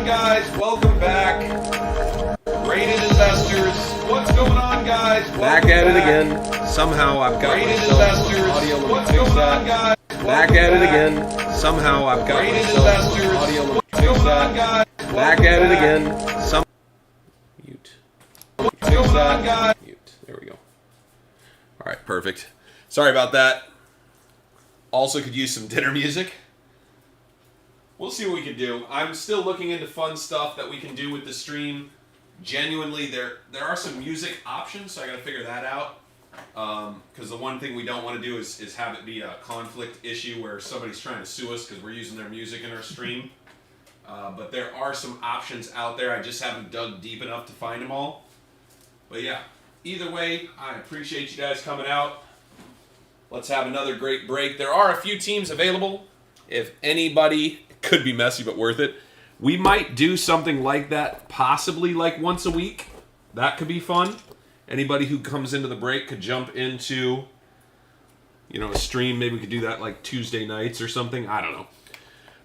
guys? Welcome back. Graded investors. What's going on, guys? Back at it again. Somehow I've got Graded myself investors. audio. Let me What's fix going that. on, guys? Back at it again. Somehow I've got Graded myself investors. audio. Let me What's fix going on, that. guys? Back at it again. Some mute. What's Fix going on, that. guys? Mute. There we go. All right, perfect. Sorry about that. Also could use some dinner music. We'll see what we can do. I'm still looking into fun stuff that we can do with the stream. Genuinely, there are some music options, so I got to figure that out. Because the one thing we don't want to do is have it be a conflict issue where somebody's trying to sue us because we're using their music in our stream. But there are some options out there. I just haven't dug deep enough to find them all. But yeah, either way, I appreciate you guys coming out. Let's have another great break. There are a few teams available. If anybody, could be messy but worth it. We might do something like that, possibly like once a week. That could be fun. Anybody who comes into the break could jump into, a stream. Maybe we could do that like Tuesday nights or something. I don't know.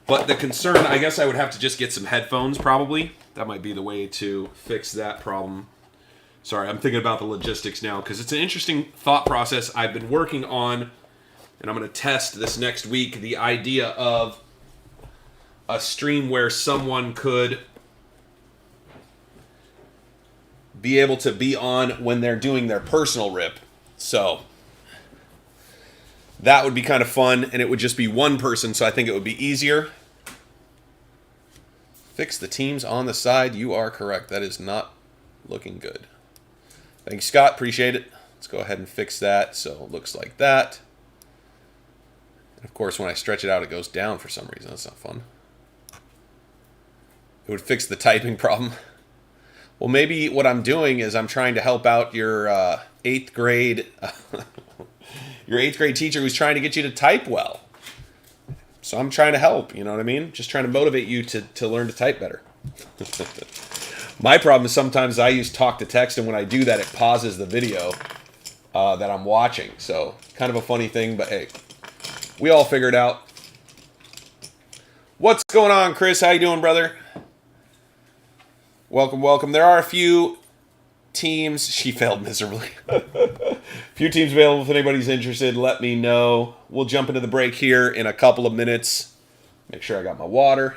But the concern, I guess I would have to just get some headphones probably. That might be the way to fix that problem. Sorry, I'm thinking about the logistics now because it's an interesting thought process I've been working on, and I'm going to test this next week the idea of a stream where someone could be able to be on when they're doing their personal rip. So that would be kind of fun, and it would just be one person, so I think it would be easier. Fix the teams on the side. You are correct. That is not looking good. Thanks, Scott. Appreciate it. Let's go ahead and fix that so it looks like that. And of course, when I stretch it out, it goes down for some reason. That's not fun. It would fix the typing problem. Well, maybe what I'm doing is I'm trying to help out your 8th grade your 8th grade teacher who's trying to get you to type well. So I'm trying to help, you know what I mean? Just trying to motivate you to learn to type better. My problem is sometimes I use talk to text, and when I do that, it pauses the video that I'm watching. So kind of a funny thing, but hey, we all figure it out. What's going on, Chris? How you doing, brother? Welcome, welcome. There are a few teams. She failed miserably. A few teams available. If anybody's interested, let me know. We'll jump into the break here in a couple of minutes. Make sure I got my water.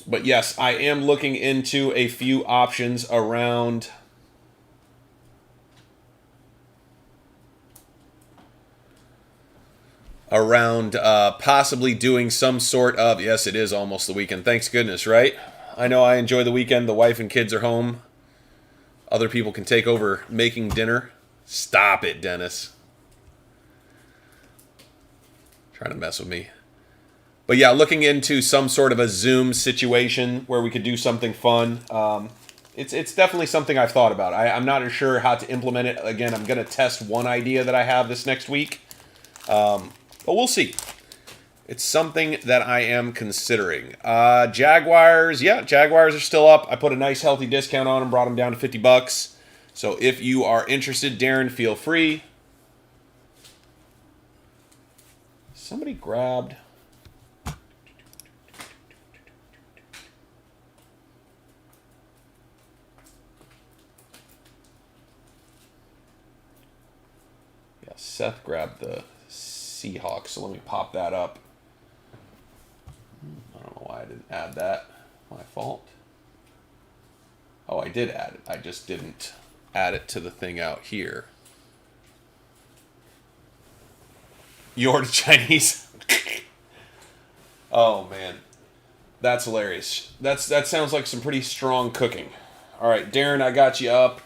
But yes, I am looking into a few options around possibly doing some sort of, yes, it is almost the weekend. Thanks goodness, right? I know I enjoy the weekend. The wife and kids are home. Other people can take over making dinner. Stop it, Dennis. Trying to mess with me. But yeah, looking into some sort of a Zoom situation where we could do something fun. It's definitely something I've thought about. I'm not sure how to implement it. Again, I'm going to test one idea that I have this next week. But we'll see. It's something that I am considering. Jaguars, yeah, Jaguars are still up. I put a nice healthy discount on them, brought them down to $50. So if you are interested, Darren, feel free. Somebody grabbed... Yeah, Seth grabbed the Seahawks, so let me pop that up. I don't know why I didn't add that. My fault. Oh, I did add it. I just didn't add it to the thing out here. You ordered Chinese? Oh, man. That's hilarious. That sounds like some pretty strong cooking. All right, Darren, I got you up.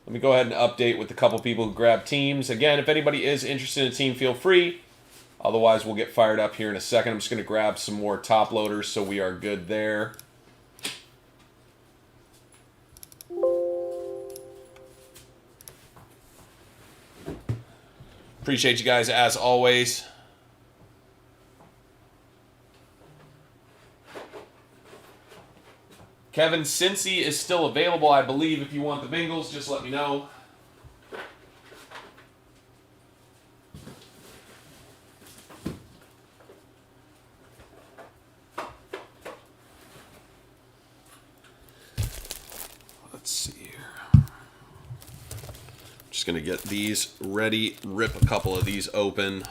Let me go ahead and update with a couple people who grabbed teams. Again, if anybody is interested in a team, feel free. Otherwise, we'll get fired up here in a second. I'm just going to grab some more top loaders so we are good there. Appreciate you guys as always. Kevin, Cincy is still available, I believe. If you want the Bengals, just let me know. going to get these ready, rip a couple of these open.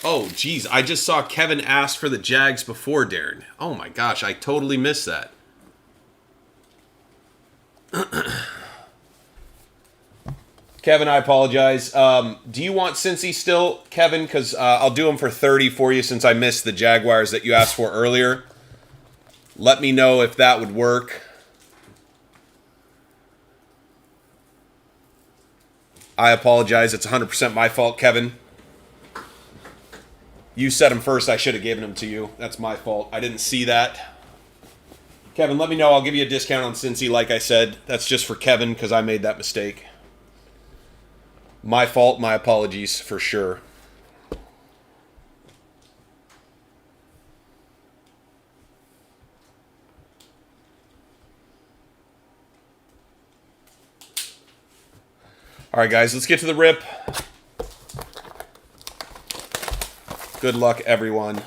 Oh, geez, I just saw Kevin ask for the Jags before Darren. Oh my gosh, I totally missed that. Kevin, I apologize. Do you want Cincy still, Kevin? Because I'll do them for 30 for you since I missed the Jaguars that you asked for earlier. Let me know if that would work. I apologize. It's 100% my fault, Kevin. You said them first. I should have given them to you. That's my fault. I didn't see that. Kevin, let me know. I'll give you a discount on Cincy, like I said. That's just for Kevin because I made that mistake. My fault. My apologies for sure. All right, guys, let's get to the rip. Good luck, everyone.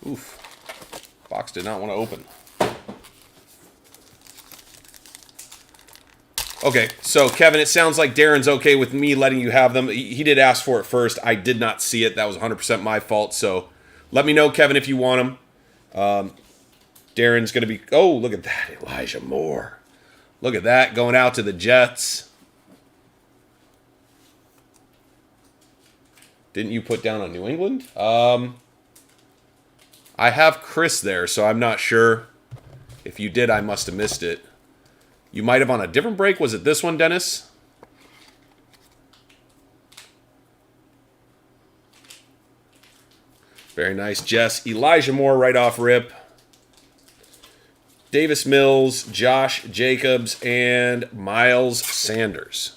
Oof. Box did not want to open. Okay, so Kevin, it sounds like Darren's okay with me letting you have them. He did ask for it first. I did not see it. That was 100% my fault. So let me know, Kevin, if you want them. Darren's going to be... Oh, look at that. Elijah Moore. Look at that. Going out to the Jets. Didn't you put down on New England? I have Chris there, so I'm not sure. If you did, I must have missed it. You might have on a different break. Was it this one, Dennis? Very nice, Jess. Elijah Moore right off rip. Davis Mills, Josh Jacobs, and Miles Sanders.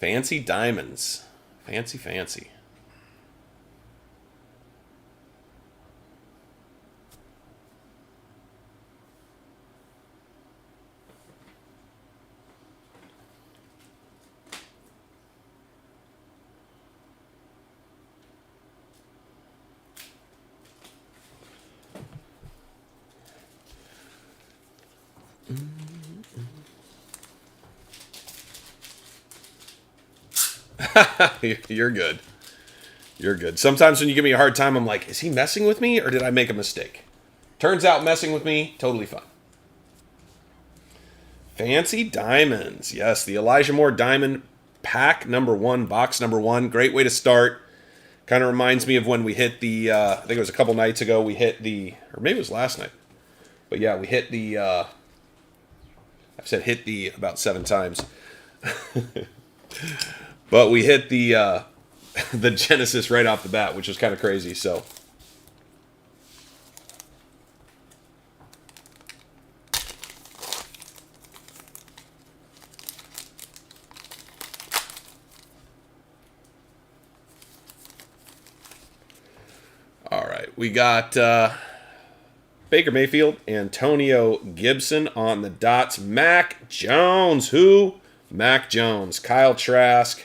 Fancy diamonds. Fancy, fancy. You're good. You're good. Sometimes when you give me a hard time, I'm like, is he messing with me or did I make a mistake? Turns out messing with me, totally fine. Fancy diamonds. Yes, the Elijah Moore Diamond pack number 1, box number 1. Great way to start. Kind of reminds me of when we hit the, I think it was a couple nights ago, we hit the, or maybe it was last night. But yeah, we hit the, I've said hit the about 7 times. But we hit the the Genesis right off the bat, which was kind of crazy. So, all right, we got Baker Mayfield, Antonio Gibson on the dots, Mac Jones, who? Mac Jones, Kyle Trask,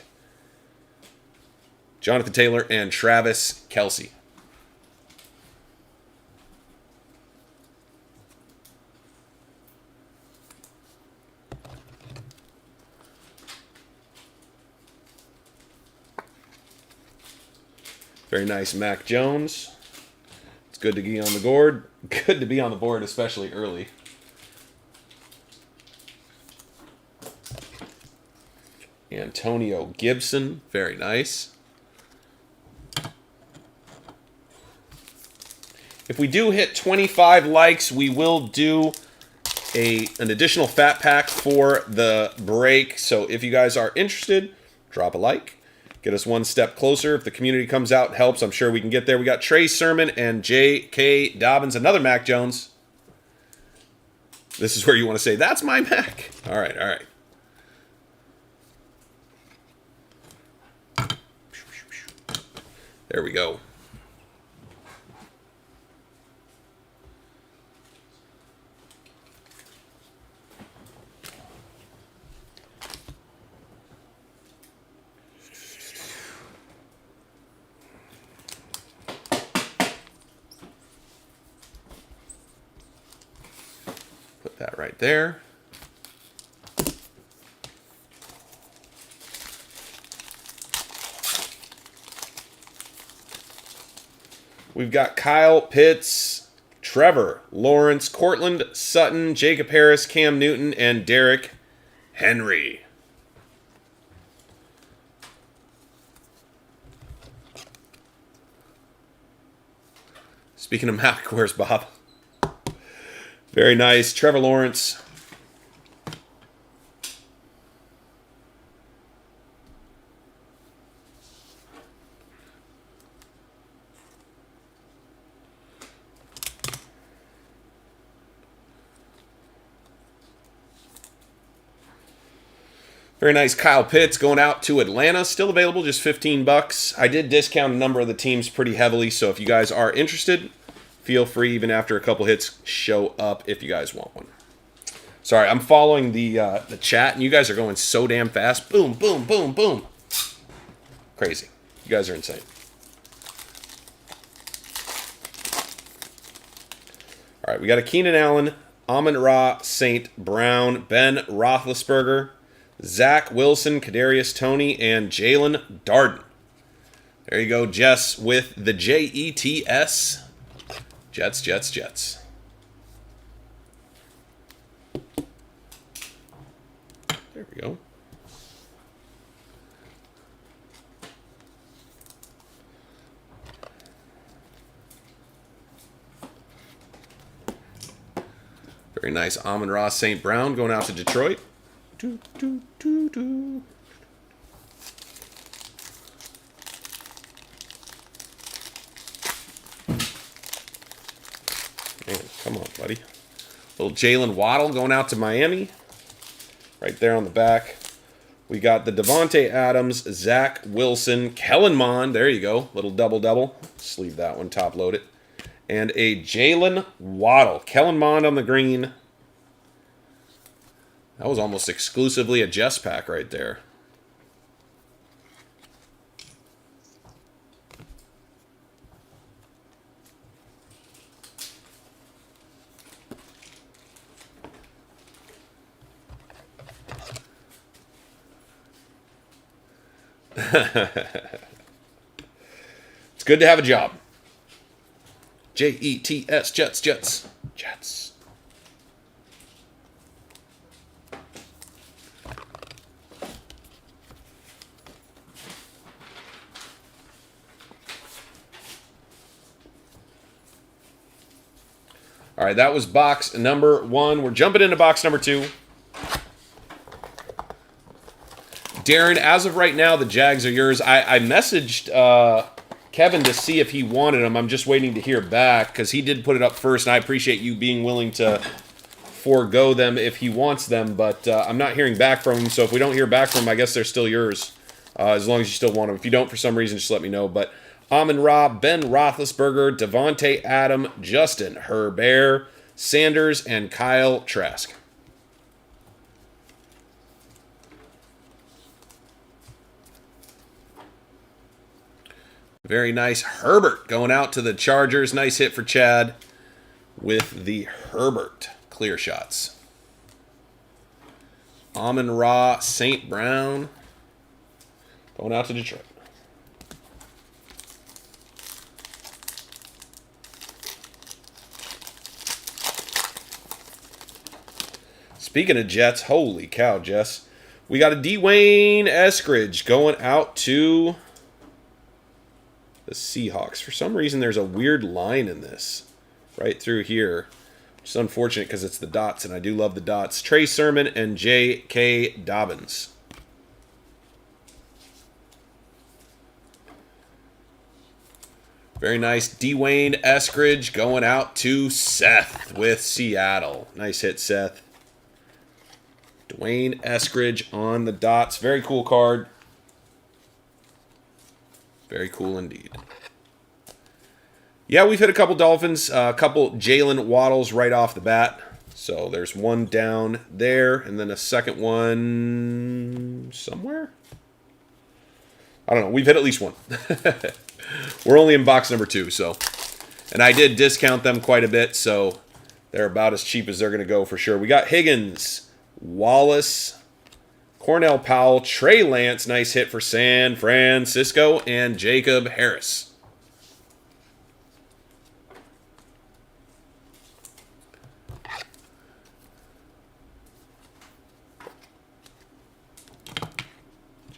Jonathan Taylor, and Travis Kelce. Very nice, Mac Jones. It's good to be on the board. Good to be on the board, especially early. Antonio Gibson, very nice. If we do hit 25 likes, we will do an additional fat pack for the break. So if you guys are interested, drop a like. Get us one step closer. If the community comes out and helps, I'm sure we can get there. We got Trey Sermon and J.K. Dobbins. Another Mac Jones. This is where you want to say, that's my Mac. All right, all right. There we go. Put that right there. We've got Kyle Pitts, Trevor Lawrence, Cortland Sutton, Jacob Harris, Cam Newton, and Derrick Henry. Speaking of Mac, where's Bob? Very nice. Trevor Lawrence. Very nice. Kyle Pitts going out to Atlanta. Still available, just $15. I did discount a number of the teams pretty heavily, so if you guys are interested, feel free, even after a couple hits, show up if you guys want one. Sorry, I'm following the chat, and you guys are going so damn fast. Boom, boom, boom, boom. Crazy. You guys are insane. All right, we got a Keenan Allen, Amon-Ra St. Brown, Ben Roethlisberger, Zach Wilson, Kadarius Toney, and Jalen Darden. There you go, Jess, with the Jets. Jets, Jets, Jets. There we go. Very nice. Amon-Ra St. Brown going out to Detroit. Do, do, do, do. Man, come on, buddy. Little Jalen Waddle going out to Miami. Right there on the back. We got the Devontae Adams, Zach Wilson, Kellen Mond. There you go. Little double-double. Sleeve that one, top-load it. And a Jalen Waddle. Kellen Mond on the green. That was almost exclusively a Jess pack right there. It's good to have a job. Jets, Jets, Jets, Jets. All right, that was box number 1. We're jumping into box number 2. Darren, as of right now, the Jags are yours. I messaged Kevin to see if he wanted them. I'm just waiting to hear back because he did put it up first, and I appreciate you being willing to forego them if he wants them, but I'm not hearing back from him, so if we don't hear back from him, I guess they're still yours, as long as you still want them. If you don't, for some reason, just let me know. But Amon-Ra, Ben Roethlisberger, Devontae Adams, Justin Herbert, Sanders, and Kyle Trask. Very nice. Herbert going out to the Chargers. Nice hit for Chad with the Herbert clear shots. Amon-Ra St. Brown going out to Detroit. Speaking of Jets, holy cow, Jess. We got a Dwayne Eskridge going out to the Seahawks. For some reason, there's a weird line in this right through here. Which is unfortunate because it's the dots, and I do love the dots. Trey Sermon and J.K. Dobbins. Very nice Dwayne Eskridge going out to Seth with Seattle. Nice hit, Seth. Dwayne Eskridge on the dots. Very cool card. Very cool indeed. Yeah, we've hit a couple Dolphins, a couple Jalen Waddles right off the bat. So there's one down there, and then a second one somewhere? I don't know. We've hit at least one. We're only in box number 2, so. And I did discount them quite a bit, so they're about as cheap as they're going to go for sure. We got Higgins, Wallace, Cornell Powell, Trey Lance, nice hit for San Francisco, and Jacob Harris.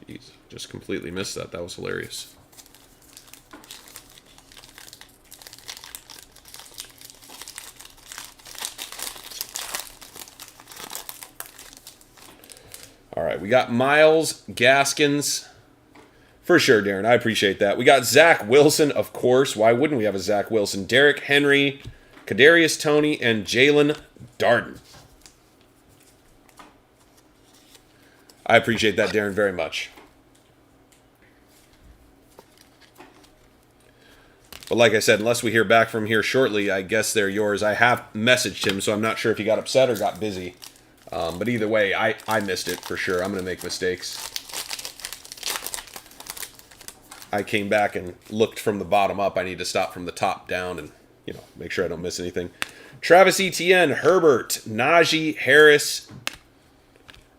Jeez, just completely missed that. That was hilarious. All right, we got Miles Gaskins. For sure, Darren. I appreciate that. We got Zach Wilson, of course. Why wouldn't we have a Zach Wilson? Derrick Henry, Kadarius Toney, and Jalen Darden. I appreciate that, Darren, very much. But like I said, unless we hear back from here shortly, I guess they're yours. I have messaged him, so I'm not sure if he got upset or got busy. But either way, I missed it for sure. I'm going to make mistakes. I came back and looked from the bottom up. I need to stop from the top down and, make sure I don't miss anything. Travis Etienne, Herbert, Najee Harris,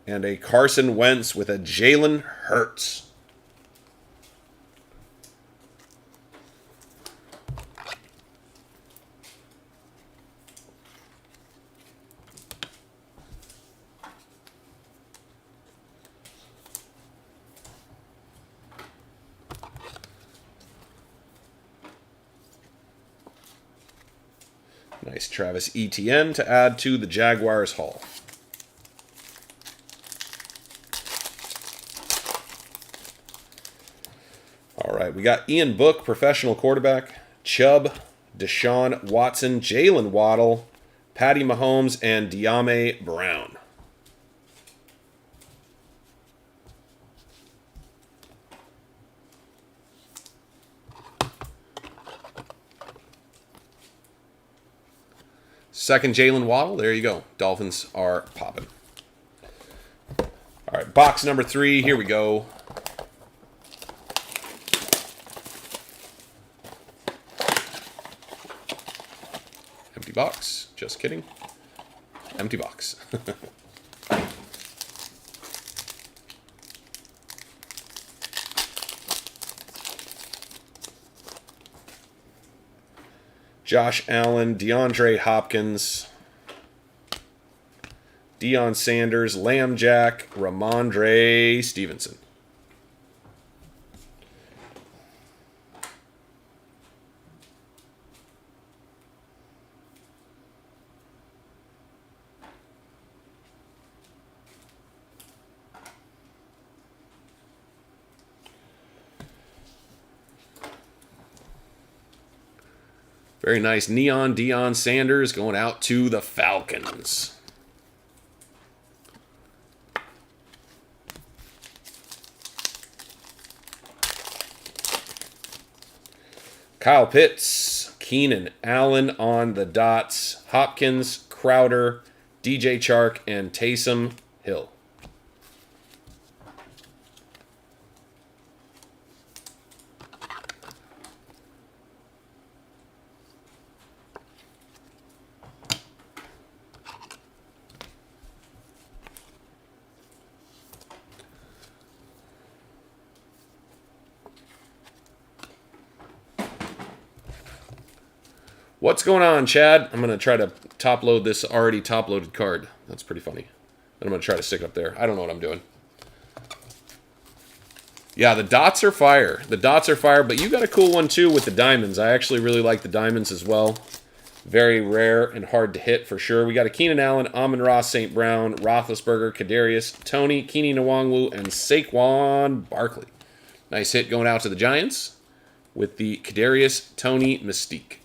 and a Carson Wentz with a Jalen Hurts. Nice Travis Etienne to add to the Jaguars haul. All right, we got Ian Book, professional quarterback, Chubb, Deshaun Watson, Jalen Waddle, Patty Mahomes, and De'Ami Brown. Second Jalen Waddle. There you go. Dolphins are popping. All right, box number 3. Here we go. Empty box. Just kidding. Empty box. Josh Allen, DeAndre Hopkins, Deion Sanders, Lamb Jack, Ramondre Stevenson. Very nice neon Deion Sanders going out to the Falcons. Kyle Pitts, Keenan Allen on the dots, Hopkins, Crowder, DJ Chark, and Taysom Hill. What's going on, Chad? I'm going to try to top-load this already top-loaded card. That's pretty funny. And I'm going to try to stick it up there. I don't know what I'm doing. Yeah, the dots are fire. The dots are fire, but you got a cool one, too, with the diamonds. I actually really like the diamonds as well. Very rare and hard to hit, for sure. We got a Keenan Allen, Amon-Ra St. Brown, Roethlisberger, Kadarius, Toney, Keenan Nwangwu, and Saquon Barkley. Nice hit going out to the Giants with the Kadarius Toney Mystique.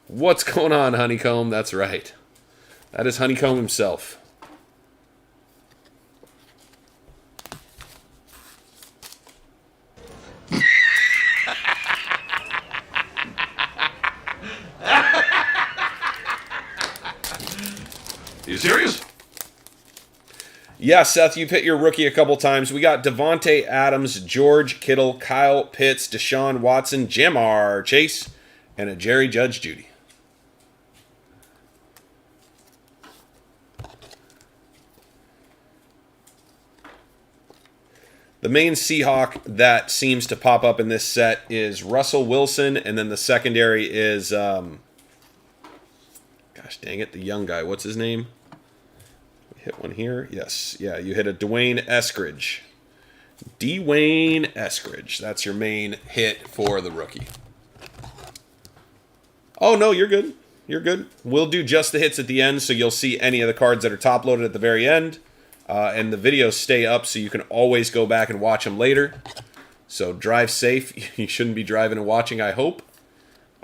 What's going on, Honeycomb? That's right. That is Honeycomb himself. You serious? Yeah, Seth, you've hit your rookie a couple times. We got Devontae Adams, George Kittle, Kyle Pitts, Deshaun Watson, Jamar Chase, and a Jerry Judge Judy. The main Seahawk that seems to pop up in this set is Russell Wilson, and then the secondary is, gosh dang it, the young guy. What's his name? We hit one here. Yes, yeah, you hit a Dwayne Eskridge. Dwayne Eskridge. That's your main hit for the rookie. Oh, no, you're good. You're good. We'll do just the hits at the end, so you'll see any of the cards that are top-loaded at the very end. And the videos stay up, so you can always go back and watch them later. So drive safe. You shouldn't be driving and watching, I hope.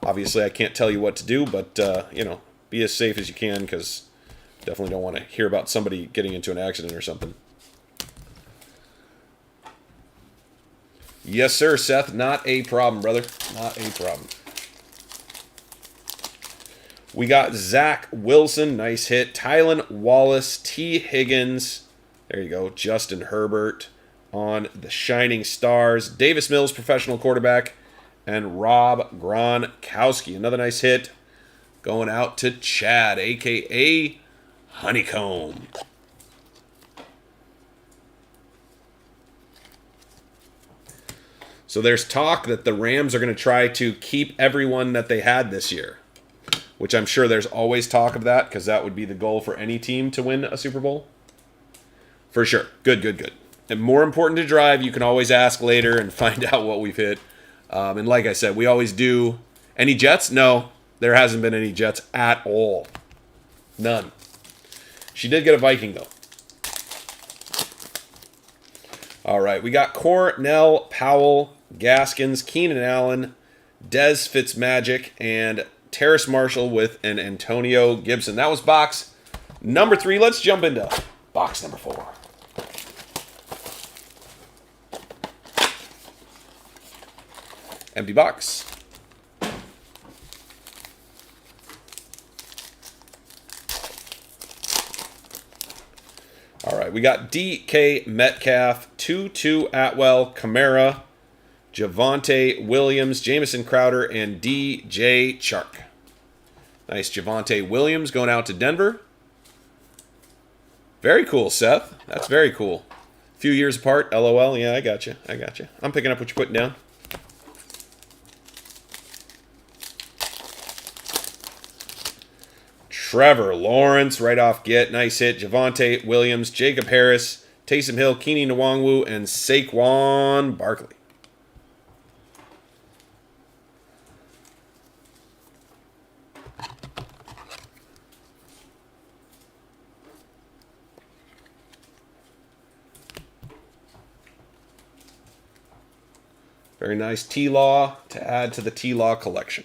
Obviously, I can't tell you what to do, but, you know, be as safe as you can, because definitely don't want to hear about somebody getting into an accident or something. Yes, sir, Seth. Not a problem, brother. Not a problem. We got Zach Wilson. Nice hit. Tylan Wallace. T. Higgins. There you go. Justin Herbert on the Shining Stars. Davis Mills, professional quarterback. And Rob Gronkowski. Another nice hit going out to Chad, a.k.a. Honeycomb. So there's talk that the Rams are going to try to keep everyone that they had this year, which I'm sure there's always talk of that, because that would be the goal for any team to win a Super Bowl. For sure. Good, good, good. And more important to drive, you can always ask later and find out what we've hit. And like I said, we always do. Any Jets? No, there hasn't been any Jets at all. None. She did get a Viking, though. All right, we got Cornell Powell, Gaskins, Keenan Allen, Dez Fitzmagic, and Terrace Marshall with an Antonio Gibson. That was box number 3. Let's jump into box number 4. Empty box. All right, we got DK Metcalf, Tutu Atwell, Kamara, Javonte Williams, Jamison Crowder, and DJ Chark. Nice Javonte Williams going out to Denver. Very cool, Seth. That's very cool. A few years apart, LOL. Yeah, I got you. I got you. I'm picking up what you're putting down. Trevor Lawrence, right off get. Nice hit. Javonte Williams, Jacob Harris, Taysom Hill, Keeney Nwangwu, and Saquon Barkley. Very nice T-Law to add to the T-Law collection.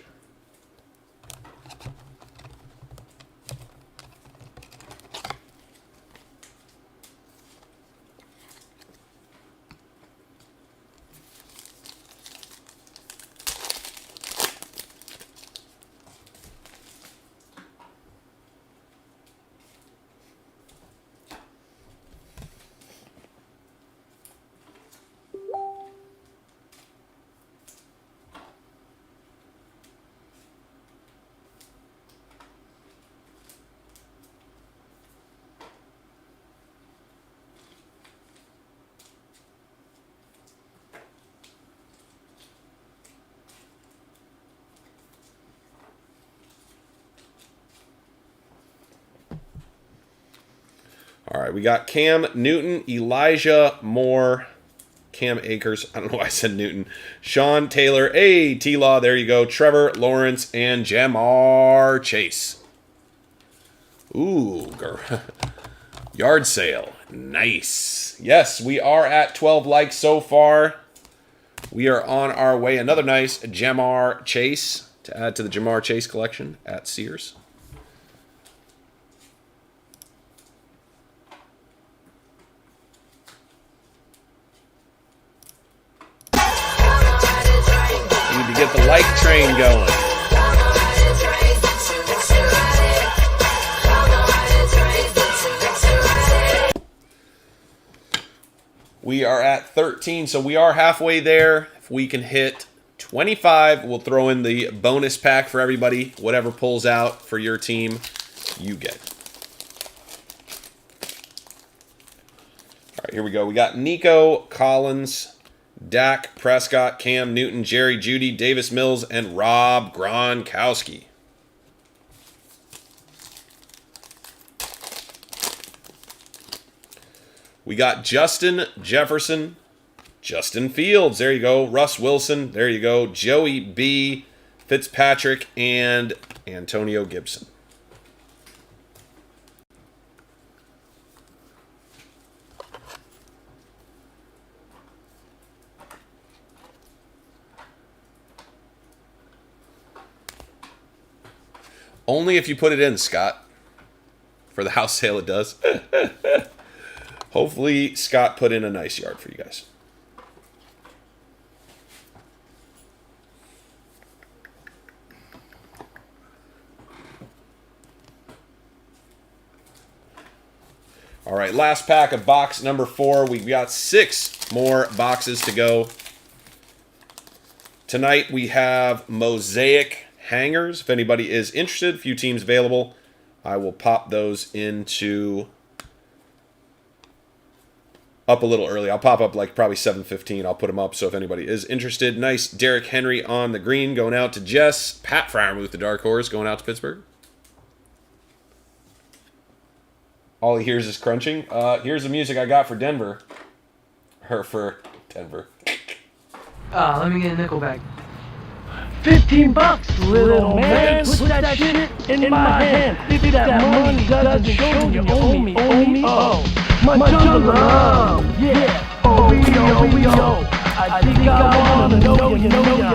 All right, we got Cam Newton, Elijah Moore, Cam Akers. I don't know why I said Newton. Sean Taylor, T-Law, there you go. Trevor Lawrence, and Jamar Chase. Ooh, yard sale. Nice. Yes, we are at 12 likes so far. We are on our way. Another nice Jamar Chase to add to the Jamar Chase collection at Sears. Need to get the like train going. We are at 13, so we are halfway there. If we can hit 25, we'll throw in the bonus pack for everybody. Whatever pulls out for your team, you get. All right, here we go. We got Nico Collins, Dak Prescott, Cam Newton, Jerry Jeudy, Davis Mills, and Rob Gronkowski. We got Justin Jefferson, Justin Fields, there you go, Russ Wilson, there you go, Joey B, Fitzpatrick, and Antonio Gibson. Only if you put it in, Scott. For the house sale, it does. Hopefully, Scott put in a nice yard for you guys. All right, last pack of box number 4. We've got 6 more boxes to go. Tonight, we have Mosaic hangers. If anybody is interested, a few teams available. I will pop those into up a little early. I'll pop up like probably 7:15. I'll put them up so if anybody is interested. Nice Derrick Henry on the green going out to Jess. Pat Fryermuth, the dark horse, going out to Pittsburgh. All he hears is crunching. Here's the music I got for Denver. Or for Denver. Let me get a nickel back. $15, little man. Put that shit in my hand. If that money doesn't show me, you owe me. Oh, my jungle love. Yeah. Oh, I think I wanna know ya.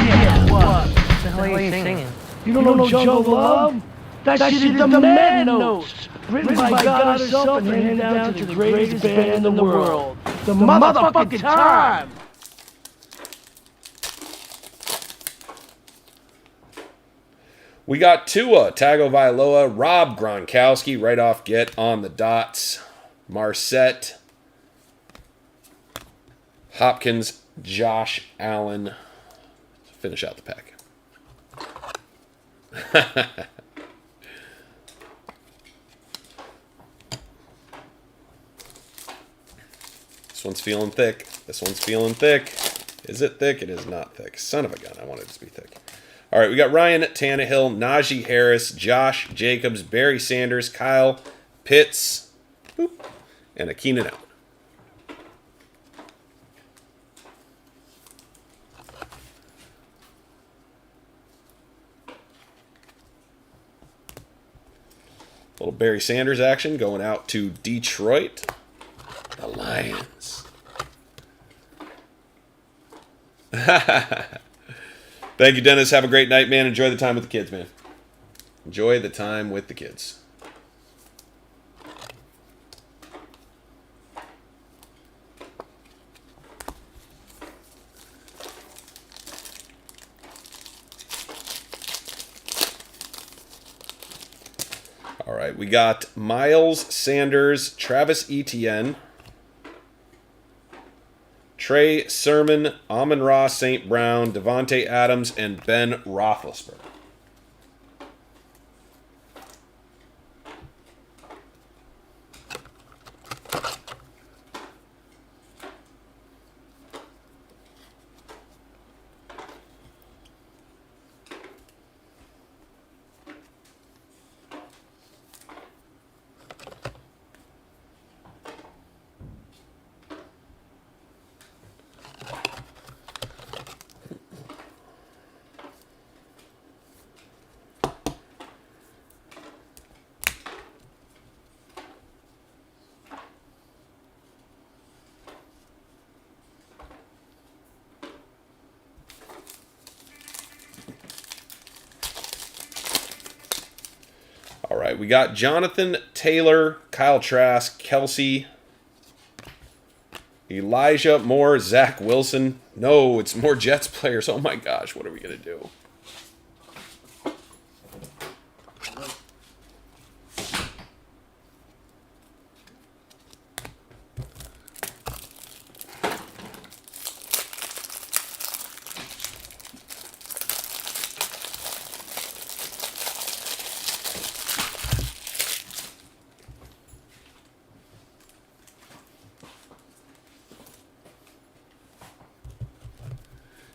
Yeah. What? What the hell are you singing? You don't know jungle love? That shit is the man notes. Written by God herself and handed down to the greatest band in the world. The motherfucking time. We got Tua Tagovailoa, Rob Gronkowski, right off get on the dots. Marset, Hopkins, Josh Allen. Finish out the pack. This one's feeling thick. This one's feeling thick. Is it thick? It is not thick. Son of a gun. I wanted it to be thick. All right, we got Ryan Tannehill, Najee Harris, Josh Jacobs, Barry Sanders, Kyle Pitts, and a Keenan Allen. Little Barry Sanders action going out to Detroit. The Lions. Thank you, Dennis. Have a great night, man. Enjoy the time with the kids, man. Enjoy the time with the kids. All right, we got Miles Sanders, Travis Etienne, Trey Sermon, Amon-Ra St. Brown, Devontae Adams, and Ben Roethlisberger. right, we got Jonathan Taylor, Kyle Trask, Kelsey, Elijah Moore, Zach Wilson. No, it's more Jets players. Oh my gosh, what are we going to do?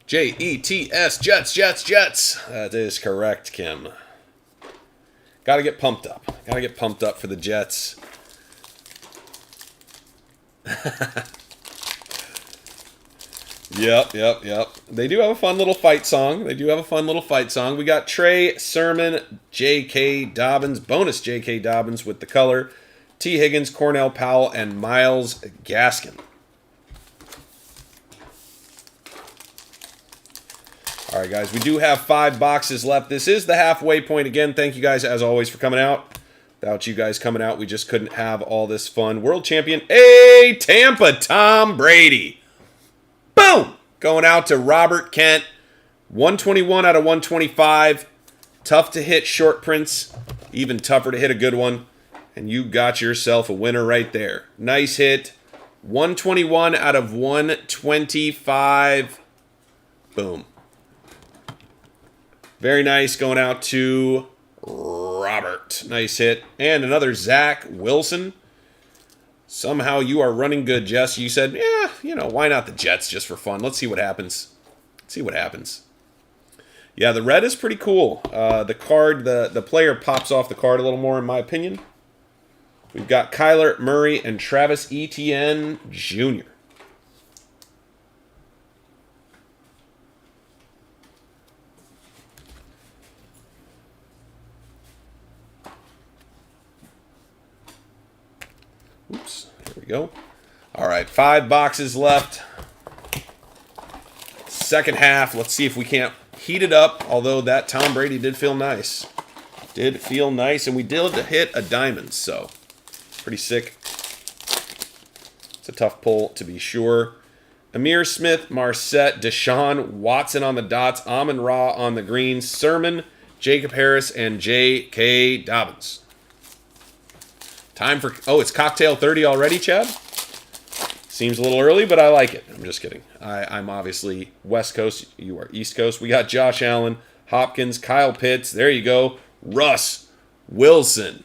Jets, Jets. That is correct, Kim. Got to get pumped up. Got to get pumped up for the Jets. Yep. They do have a fun little fight song. We got Trey Sermon, J.K. Dobbins, bonus J.K. Dobbins with the color, T. Higgins, Cornell Powell, and Myles Gaskin. All right, guys, we do have 5 boxes left. This is the halfway point. Again, thank you guys, as always, for coming out. Without you guys coming out, we just couldn't have all this fun. World champion, Tampa, Tom Brady. Boom! Going out to Robert Kent. 121 out of 125. Tough to hit short prints. Even tougher to hit a good one. And you got yourself a winner right there. Nice hit. 121 out of 125. Boom. Very nice, going out to Robert. Nice hit. And another Zach Wilson. Somehow you are running good, Jess. You said, yeah, why not the Jets just for fun? Let's see what happens. Yeah, the red is pretty cool. The card, the player pops off the card a little more, in my opinion. We've got Kyler Murray and Travis Etienne Jr. Oops, there we go. All right, 5 boxes left. Second half, let's see if we can't heat it up, although that Tom Brady did feel nice. And we did hit a diamond, so pretty sick. It's a tough pull, to be sure. Amir Smith, Marset, Deshaun Watson on the dots, Amon-Ra on the greens, Sermon, Jacob Harris, and J.K. Dobbins. Time for... Oh, it's Cocktail 30 already, Chad? Seems a little early, but I like it. I'm just kidding. I'm obviously West Coast. You are East Coast. We got Josh Allen, Hopkins, Kyle Pitts. There you go. Russ Wilson.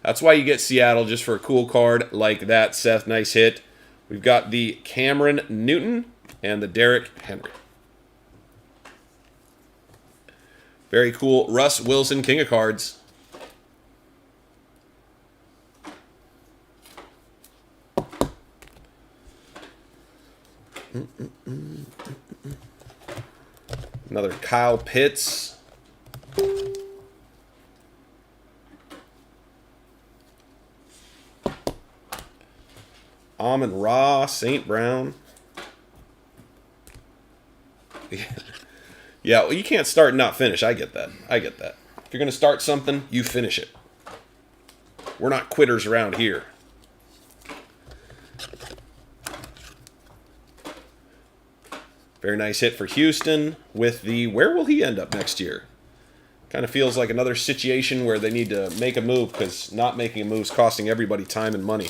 That's why you get Seattle, just for a cool card like that, Seth. Nice hit. We've got the Cameron Newton and the Derrick Henry. Very cool. Russ Wilson, King of Cards. Another Kyle Pitts. Amon-Ra, St. Brown. Yeah, well, you can't start and not finish. I get that. If you're going to start something, you finish it. We're not quitters around here. Very nice hit for Houston with the... Where will he end up next year? Kind of feels like another situation where they need to make a move, because not making a move is costing everybody time and money.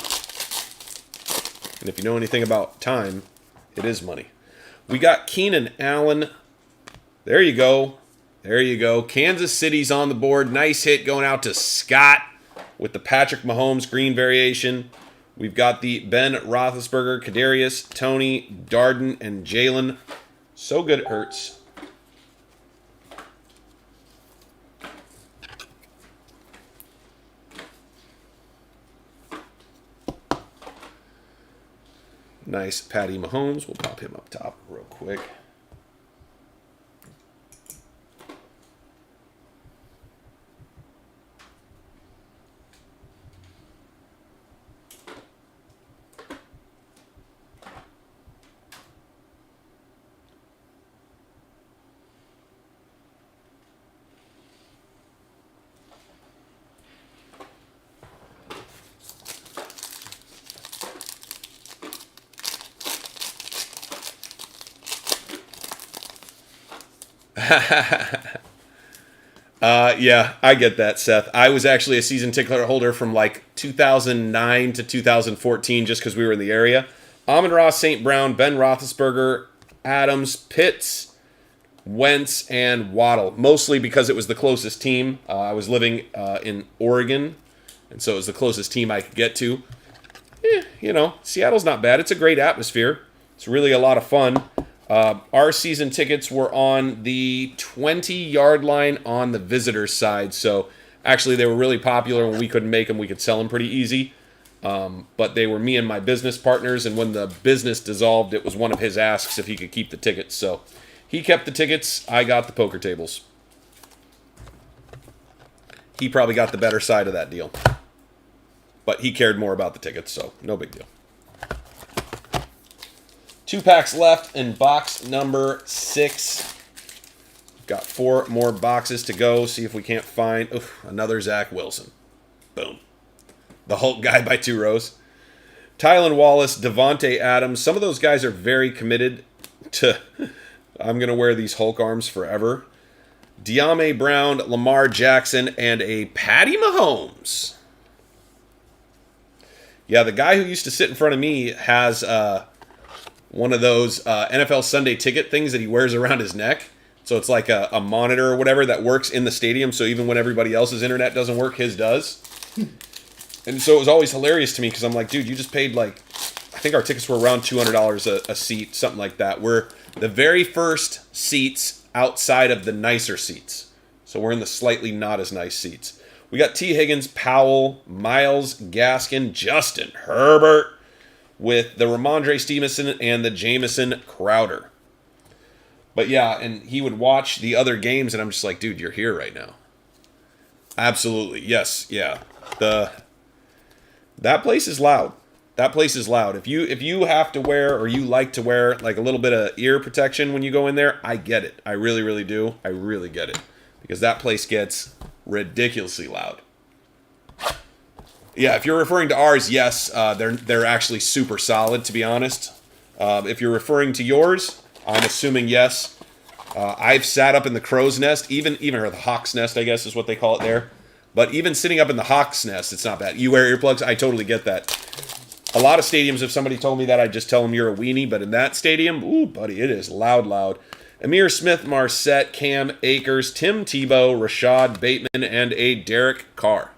And if you know anything about time, it is money. We got Keenan Allen. There you go. Kansas City's on the board. Nice hit going out to Scott with the Patrick Mahomes green variation. We've got the Ben Roethlisberger, Kadarius, Tony, Darden, and Jalen. So good it hurts. Nice Patty Mahomes. We'll pop him up top real quick. Yeah, I get that, Seth. I was actually a season ticket holder from like 2009 to 2014 just because we were in the area. Amon-Ra, St. Brown, Ben Roethlisberger, Adams, Pitts, Wentz, and Waddle. Mostly because it was the closest team. I was living in Oregon, and so it was the closest team I could get to. You know, Seattle's not bad. It's a great atmosphere. It's really a lot of fun. Our season tickets were on the 20-yard line on the visitors' side. So actually, they were really popular. When we couldn't make them, we could sell them pretty easy. But they were me and my business partners. And when the business dissolved, it was one of his asks if he could keep the tickets. So he kept the tickets. I got the poker tables. He probably got the better side of that deal. But he cared more about the tickets, so no big deal. 2 packs left in box number 6. Got 4 more boxes to go. See if we can't find another Zach Wilson. Boom. The Hulk guy by 2 rows. Tylan Wallace, Devontae Adams. Some of those guys are very committed to... I'm going to wear these Hulk arms forever. De'Ami Brown, Lamar Jackson, and a Patty Mahomes. Yeah, the guy who used to sit in front of me has one of those NFL Sunday ticket things that he wears around his neck. So it's like a monitor or whatever that works in the stadium. So even when everybody else's internet doesn't work, his does. And so it was always hilarious to me because I'm like, dude, you just paid like, I think our tickets were around $200 a seat, something like that. We're the very first seats outside of the nicer seats. So we're in the slightly not as nice seats. We got T. Higgins, Powell, Miles, Gaskin, Justin Herbert with the Ramondre Stevenson and the Jamison Crowder. But yeah, and he would watch the other games, and I'm just like, dude, you're here right now. Absolutely. Yes. Yeah. That place is loud. That place is loud. If you have to wear or you like to wear like a little bit of ear protection when you go in there, I get it. I really, really do. I really get it. Because that place gets ridiculously loud. Yeah, if you're referring to ours, yes, they're actually super solid, to be honest. If you're referring to yours, I'm assuming yes. I've sat up in the crow's nest, even or the hawk's nest, I guess is what they call it there. But even sitting up in the hawk's nest, it's not bad. You wear earplugs, I totally get that. A lot of stadiums, if somebody told me that, I'd just tell them you're a weenie. But in that stadium, ooh, buddy, it is loud, loud. Amir Smith, Marset, Cam Akers, Tim Tebow, Rashad Bateman, and a Derek Carr.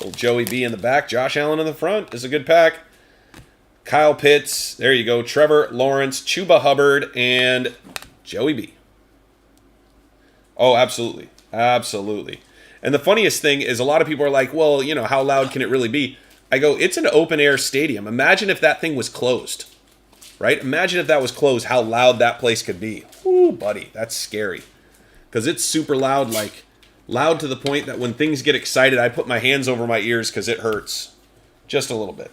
Old Joey B in the back, Josh Allen in the front. This is a good pack. Kyle Pitts, there you go. Trevor Lawrence, Chuba Hubbard, and Joey B. Oh, absolutely. Absolutely. And the funniest thing is a lot of people are like, well, you know, how loud can it really be? I go, it's an open-air stadium. Imagine if that thing was closed, right? Imagine if that was closed, how loud that place could be. Ooh, buddy, that's scary. Because it's super loud, like loud to the point that when things get excited, I put my hands over my ears because it hurts just a little bit.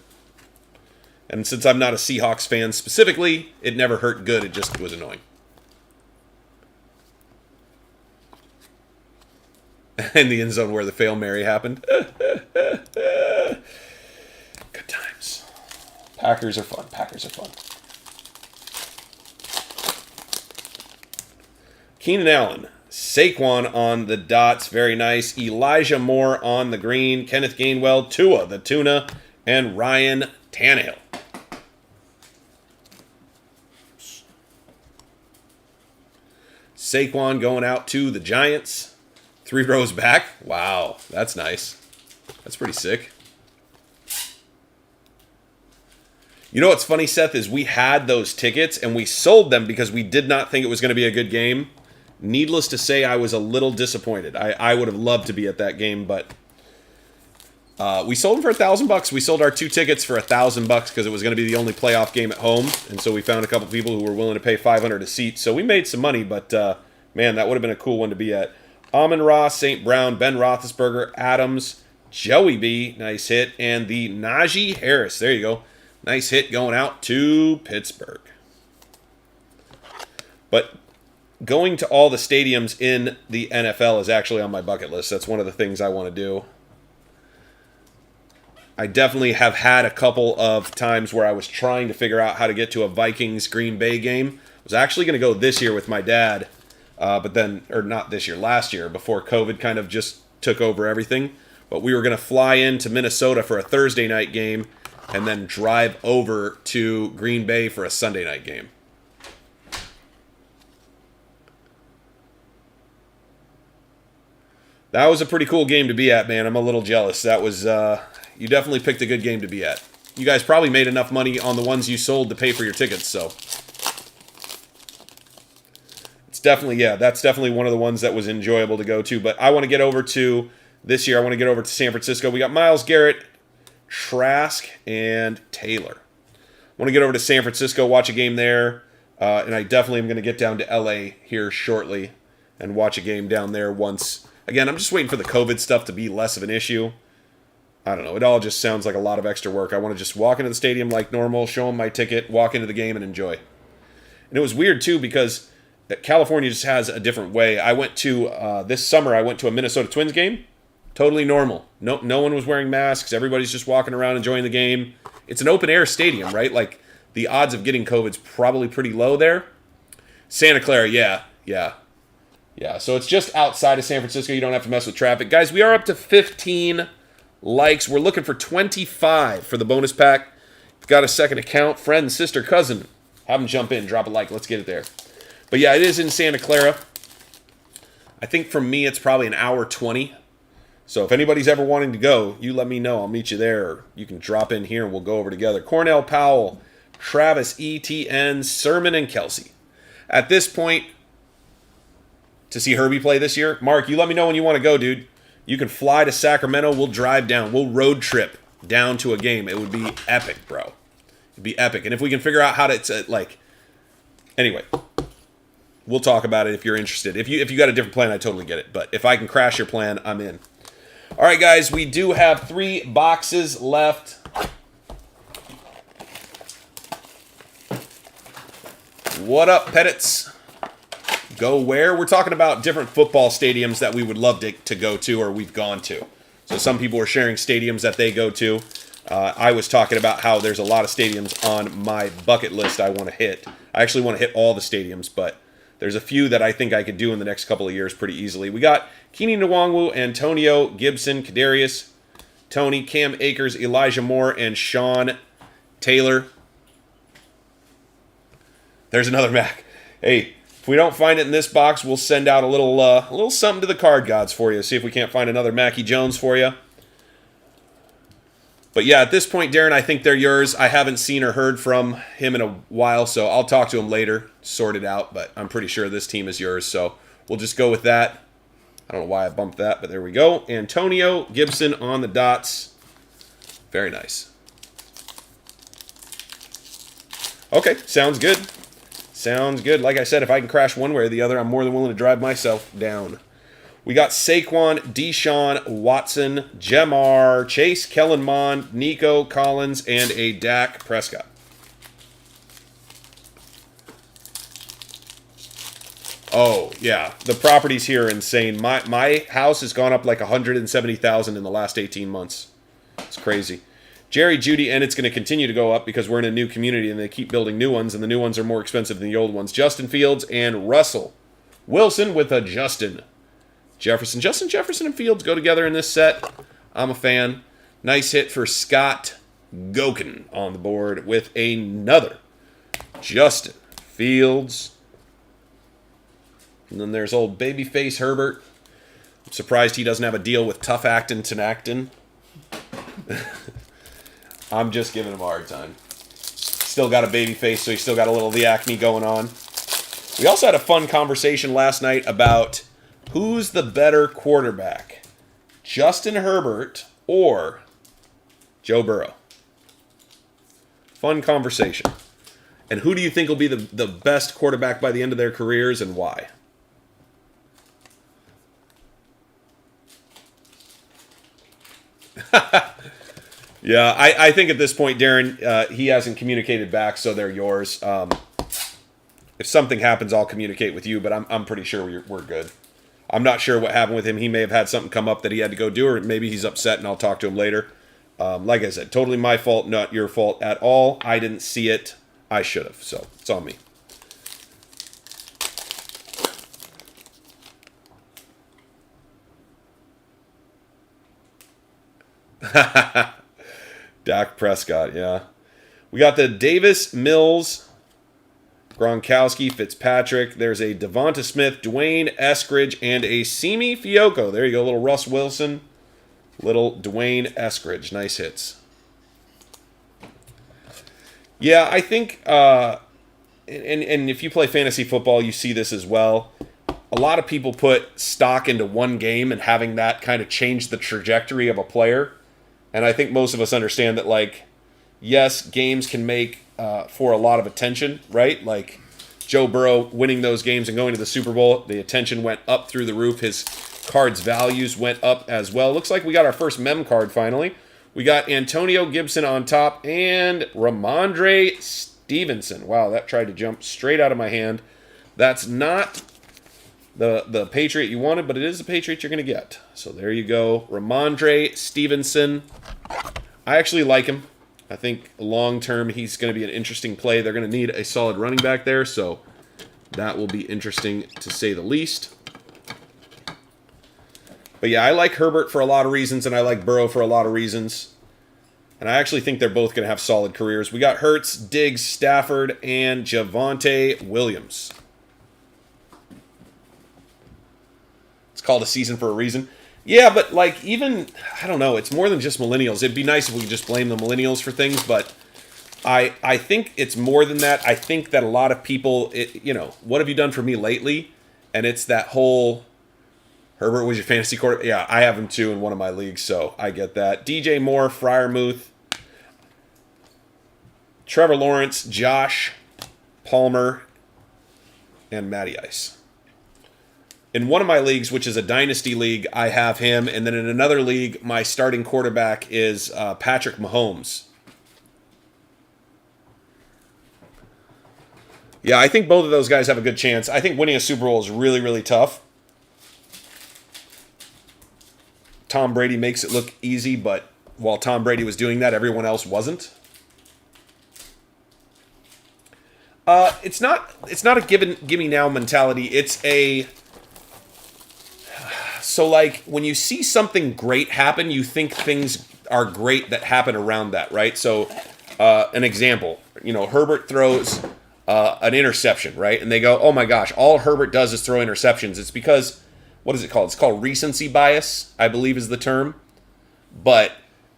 And since I'm not a Seahawks fan specifically, it never hurt good. It just was annoying. In the end zone where the Fail Mary happened. Good times. Packers are fun. Packers are fun. Keenan Allen. Saquon on the dots. Very nice. Elijah Moore on the green. Kenneth Gainwell. Tua the Tuna. And Ryan Tannehill. Saquon going out to the Giants. 3 rows back. Wow, that's nice. That's pretty sick. You know what's funny, Seth, is we had those tickets and we sold them because we did not think it was going to be a good game. Needless to say, I was a little disappointed. I would have loved to be at that game, but we sold them for $1,000. We sold our 2 tickets for $1,000 because it was going to be the only playoff game at home, and so we found a couple people who were willing to pay $500 a seat. So we made some money, but man, that would have been a cool one to be at. Amon-Ra, St. Brown, Ben Roethlisberger, Adams, Joey B, nice hit, and the Najee Harris. There you go. Nice hit going out to Pittsburgh. But going to all the stadiums in the NFL is actually on my bucket list. That's one of the things I want to do. I definitely have had a couple of times where I was trying to figure out how to get to a Vikings Green Bay game. I was actually going to go this year with my dad, but then, or not this year, last year, before COVID kind of just took over everything. But we were going to fly into Minnesota for a Thursday night game and then drive over to Green Bay for a Sunday night game. That was a pretty cool game to be at, man. I'm a little jealous. That was, you definitely picked a good game to be at. You guys probably made enough money on the ones you sold to pay for your tickets, so. It's definitely, yeah, that's definitely one of the ones that was enjoyable to go to. But I want to get over to, this year, I want to get over to San Francisco. We got Myles Garrett, Trask, and Taylor. I want to get over to San Francisco, watch a game there. And I definitely am going to get down to LA here shortly and watch a game down there once. Again, I'm just waiting for the COVID stuff to be less of an issue. I don't know. It all just sounds like a lot of extra work. I want to just walk into the stadium like normal, show them my ticket, walk into the game, and enjoy. And it was weird, too, because California just has a different way. I went to, this summer, I went to a Minnesota Twins game. Totally normal. No one was wearing masks. Everybody's just walking around enjoying the game. It's an open-air stadium, right? Like, the odds of getting COVID's probably pretty low there. Santa Clara, yeah. Yeah, so it's just outside of San Francisco. You don't have to mess with traffic. Guys, we are up to 15 likes. We're looking for 25 for the bonus pack. If you've got a second account, friend, sister, cousin, have them jump in, drop a like. Let's get it there. But yeah, it is in Santa Clara. I think for me, it's probably an hour 20. So if anybody's ever wanting to go, you let me know. I'll meet you there. Or you can drop in here and we'll go over together. Cornell Powell, Travis Etienne, Sermon, and Kelsey. At this point, to see Herbie play this year, Mark, you let me know when you want to go, dude. You can fly to Sacramento. We'll drive down. We'll road trip down to a game. It would be epic, bro. It'd be epic. And if we can figure out how to, anyway, we'll talk about it if you're interested. If you got a different plan, I totally get it. But if I can crash your plan, I'm in. All right, guys, we do have 3 boxes left. What up, Pettits? Go where? We're talking about different football stadiums that we would love to go to or we've gone to. So some people are sharing stadiums that they go to. I was talking about how there's a lot of stadiums on my bucket list I want to hit. I actually want to hit all the stadiums, but there's a few that I think I could do in the next couple of years pretty easily. We got Keenan Nwangwu, Antonio Gibson, Kadarius, Tony, Cam Akers, Elijah Moore, and Sean Taylor. There's another Mac. Hey, if we don't find it in this box, we'll send out a little something to the card gods for you. See if we can't find another Mackie Jones for you. But yeah, at this point, Darren, I think they're yours. I haven't seen or heard from him in a while, so I'll talk to him later, sort it out. But I'm pretty sure this team is yours, so we'll just go with that. I don't know why I bumped that, but there we go. Antonio Gibson on the dots. Very nice. Okay, sounds good. Sounds good. Like I said, if I can crash one way or the other, I'm more than willing to drive myself down. We got Saquon, Deshaun Watson, Jamar, Chase, Kellen Mond, Nico Collins, and a Dak Prescott. Oh, yeah. The properties here are insane. My house has gone up like $170,000 in the last 18 months. It's crazy. Jerry, Judy, and it's going to continue to go up because we're in a new community and they keep building new ones, and the new ones are more expensive than the old ones. Justin Fields and Russell Wilson with a Justin Jefferson. Justin Jefferson and Fields go together in this set. I'm a fan. Nice hit for Scott Gokin on the board with another Justin Fields. And then there's old babyface Herbert. I'm surprised he doesn't have a deal with Tough Actin' Tinactin. I'm just giving him a hard time. Still got a baby face, so he's still got a little of the acne going on. We also had a fun conversation last night about who's the better quarterback, Justin Herbert or Joe Burrow. Fun conversation. And who do you think will be the best quarterback by the end of their careers and why? Yeah, I think at this point, Darren, he hasn't communicated back, so they're yours. If something happens, I'll communicate with you, but I'm pretty sure we're good. I'm not sure what happened with him. He may have had something come up that he had to go do, or maybe he's upset, and I'll talk to him later. Like I said, totally my fault, not your fault at all. I didn't see it. I should have. So it's on me. Dak Prescott, yeah. We got the Davis, Mills, Gronkowski, Fitzpatrick. There's a Devonta Smith, Dwayne Eskridge, and a Simi Fioco. There you go, little Russ Wilson, little Dwayne Eskridge. Nice hits. Yeah, I think, and if you play fantasy football, you see this as well. A lot of people put stock into one game and having that kind of change the trajectory of a player. And I think most of us understand that, like, yes, games can make for a lot of attention, right? Like Joe Burrow winning those games and going to the Super Bowl, the attention went up through the roof. His card's values went up as well. Looks like we got our first mem card finally. We got Antonio Gibson on top and Ramondre Stevenson. Wow, that tried to jump straight out of my hand. That's not the Patriot you wanted, but it is the Patriot you're going to get. So there you go. Ramondre Stevenson. I actually like him. I think long-term he's going to be an interesting play. They're going to need a solid running back there, so that will be interesting to say the least. But yeah, I like Herbert for a lot of reasons, and I like Burrow for a lot of reasons. And I actually think they're both going to have solid careers. We got Hurts, Diggs, Stafford, and Javonte Williams. It's called a season for a reason. Yeah, but like even, I don't know, it's more than just millennials. It'd be nice if we could just blame the millennials for things, but I think it's more than that. I think that a lot of people, what have you done for me lately? And it's that whole, Herbert was your fantasy quarterback. Yeah, I have him too in one of my leagues, so I get that. DJ Moore, Freiermuth, Trevor Lawrence, Josh Palmer, and Matty Ice. In one of my leagues, which is a dynasty league, I have him. And then in another league, my starting quarterback is Patrick Mahomes. Yeah, I think both of those guys have a good chance. I think winning a Super Bowl is really, really tough. Tom Brady makes it look easy, but while Tom Brady was doing that, everyone else wasn't. It's not a gimme now mentality. It's a... So, like, when you see something great happen, you think things are great that happen around that, right? So, an example, Herbert throws an interception, right? And they go, oh my gosh, all Herbert does is throw interceptions. It's because, what is it called? It's called recency bias, I believe is the term. But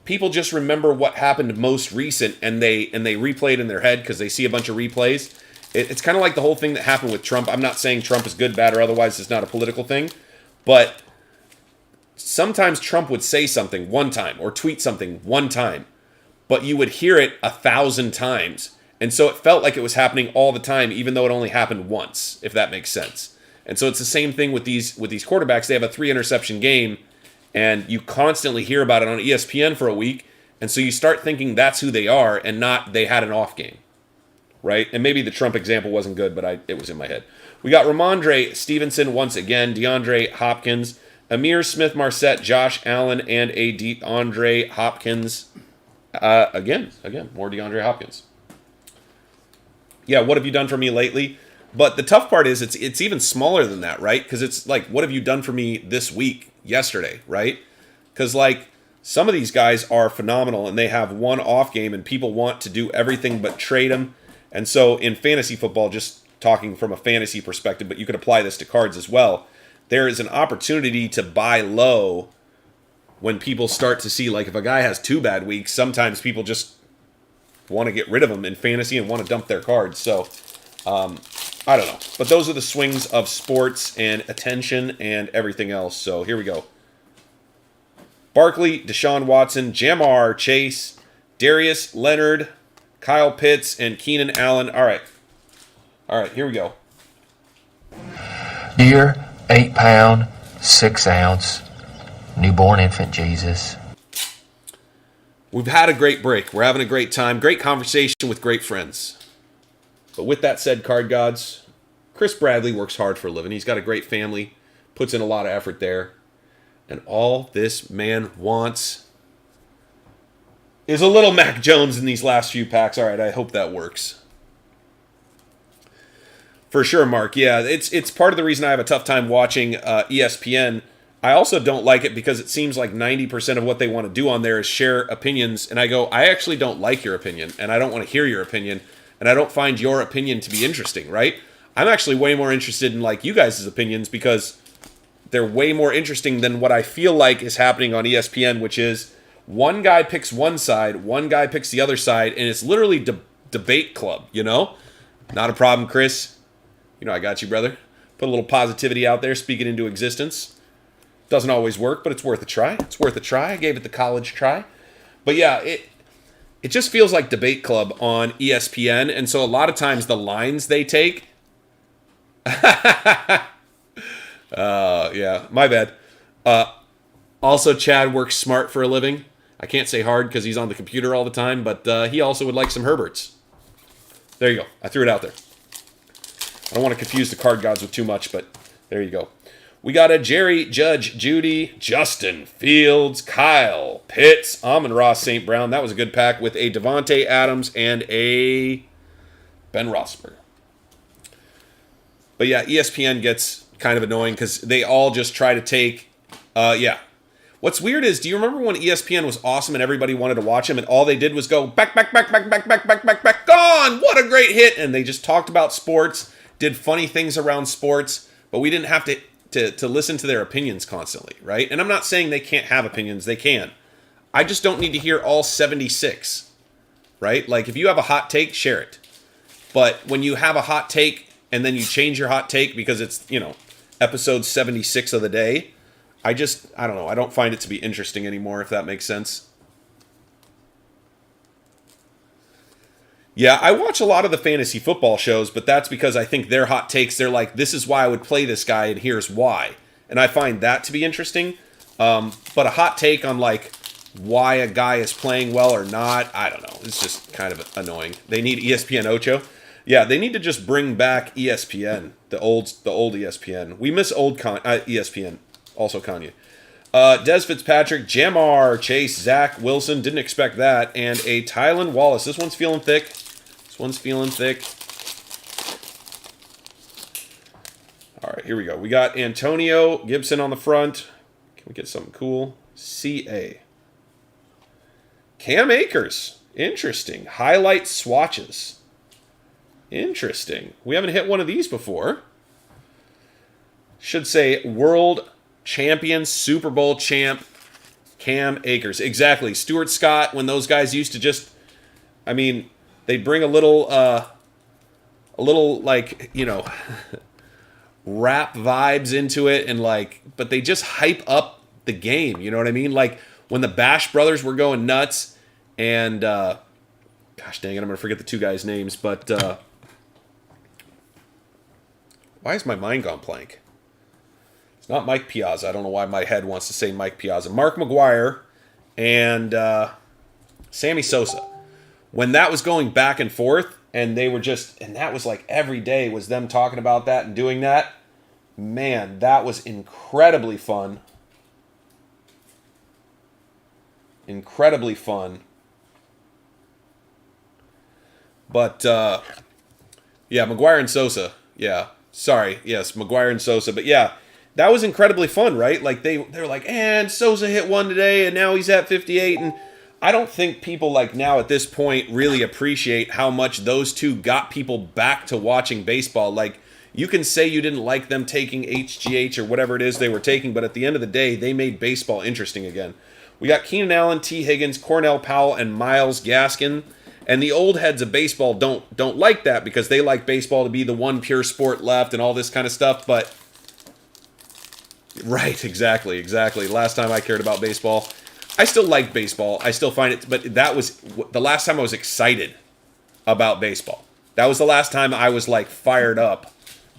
people just remember what happened most recent, and they replay it in their head because they see a bunch of replays. It's kind of like the whole thing that happened with Trump. I'm not saying Trump is good, bad, or otherwise. It's not a political thing. But sometimes Trump would say something one time or tweet something one time, but you would hear it 1,000 times. And so it felt like it was happening all the time, even though it only happened once, if that makes sense. And so it's the same thing with these quarterbacks. They have a 3-interception game, and you constantly hear about it on ESPN for a week. And so you start thinking that's who they are and not they had an off game, right? And maybe the Trump example wasn't good, but it was in my head. We got Ramondre Stevenson once again, DeAndre Hopkins, Amir Smith-Marset, Josh Allen, and a DeAndre Hopkins. Again, more DeAndre Hopkins. Yeah, what have you done for me lately? But the tough part is it's even smaller than that, right? Because it's like, what have you done for me this week, yesterday, right? Because like some of these guys are phenomenal and they have one off game and people want to do everything but trade them. And so in fantasy football, just talking from a fantasy perspective, but you could apply this to cards as well, there is an opportunity to buy low when people start to see, like if a guy has 2 bad weeks, sometimes people just want to get rid of them in fantasy and want to dump their cards. So, I don't know. But those are the swings of sports and attention and everything else. So here we go. Barkley, Deshaun Watson, Jamar Chase, Darius Leonard, Kyle Pitts, and Keenan Allen. All right, here we go. Dear 8-pound, 6-ounce, newborn infant Jesus. We've had a great break. We're having a great time. Great conversation with great friends. But with that said, card gods, Chris Bradley works hard for a living. He's got a great family, puts in a lot of effort there. And all this man wants is a little Mac Jones in these last few packs. All right, I hope that works. For sure, Mark. Yeah, it's part of the reason I have a tough time watching ESPN. I also don't like it because it seems like 90% of what they want to do on there is share opinions. And I go, I actually don't like your opinion, and I don't want to hear your opinion, and I don't find your opinion to be interesting, right? I'm actually way more interested in like you guys' opinions because they're way more interesting than what I feel like is happening on ESPN, which is one guy picks one side, one guy picks the other side, and it's literally debate club, you know? Not a problem, Chris. You know I got you, brother. Put a little positivity out there, speak it into existence. Doesn't always work, but it's worth a try. It's worth a try. I gave it the college try. But yeah, it just feels like debate club on ESPN, and so a lot of times the lines they take... yeah, my bad. Also, Chad works smart for a living. I can't say hard because he's on the computer all the time, but he also would like some Herberts. There you go. I threw it out there. I don't want to confuse the card gods with too much, but there you go. We got a Jerry, Judge, Judy, Justin, Fields, Kyle, Pitts, Amon-Ra, St. Brown. That was a good pack with a Devontae Adams and a Ben Roethlisberger. But yeah, ESPN gets kind of annoying because they all just try to take, yeah. What's weird is, do you remember when ESPN was awesome and everybody wanted to watch him and all they did was go back, gone, what a great hit. And they just talked about sports, did funny things around sports, but we didn't have to listen to their opinions constantly, right? And I'm not saying they can't have opinions, they can. I just don't need to hear all 76, right? Like if you have a hot take, share it. But when you have a hot take and then you change your hot take because it's, you know, episode 76 of the day, I don't know. I don't find it to be interesting anymore, if that makes sense. Yeah, I watch a lot of the fantasy football shows, but that's because I think their hot takes, they're like, this is why I would play this guy, and here's why. And I find that to be interesting. But a hot take on, like, why a guy is playing well or not, I don't know. It's just kind of annoying. They need ESPN Ocho. Yeah, they need to just bring back ESPN, the old ESPN. We miss old ESPN, also Kanye. Des Fitzpatrick, Jamar Chase, Zach Wilson, didn't expect that, and a Tylan Wallace. This one's feeling thick. All right, here we go. We got Antonio Gibson on the front. Can we get something cool? CA. Cam Akers. Interesting. Highlight swatches. Interesting. We haven't hit one of these before. Should say world champion, Super Bowl champ, Cam Akers. Exactly. Stuart Scott, when those guys used to just, I mean, they'd bring a little like, you know, rap vibes into it and like, but they just hype up the game. You know what I mean? Like when the Bash Brothers were going nuts and, gosh dang it, I'm going to forget the two guys' names, but why is my mind gone blank? It's not Mike Piazza. I don't know why my head wants to say Mike Piazza. Mark McGuire and Sammy Sosa. When that was going back and forth, and they were just, and that was like every day was them talking about that and doing that. Man, that was incredibly fun. Incredibly fun. But, yeah, McGuire and Sosa. Yeah, sorry. Yes, McGuire and Sosa. But yeah, that was incredibly fun, right? Like they were like, and Sosa hit one today, and now he's at 58. And I don't think people like now at this point really appreciate how much those two got people back to watching baseball. Like you can say you didn't like them taking HGH or whatever it is they were taking, but at the end of the day, they made baseball interesting again. We got Keenan Allen, T. Higgins, Cornell Powell, and Myles Gaskin. And the old heads of baseball don't like that because they like baseball to be the one pure sport left and all this kind of stuff. But right, exactly. Last time I cared about baseball, I still like baseball. I still find it, but that was the last time I was excited about baseball. That was the last time I was like fired up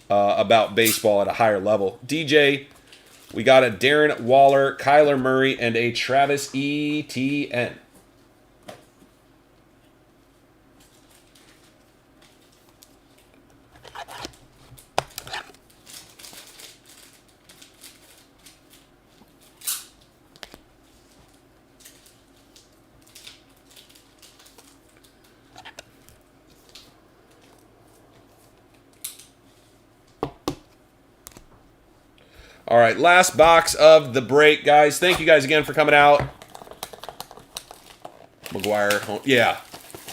about baseball at a higher level. DJ, we got a Darren Waller, Kyler Murray, and a Travis Etienne. All right, last box of the break, guys. Thank you guys again for coming out. McGuire, yeah.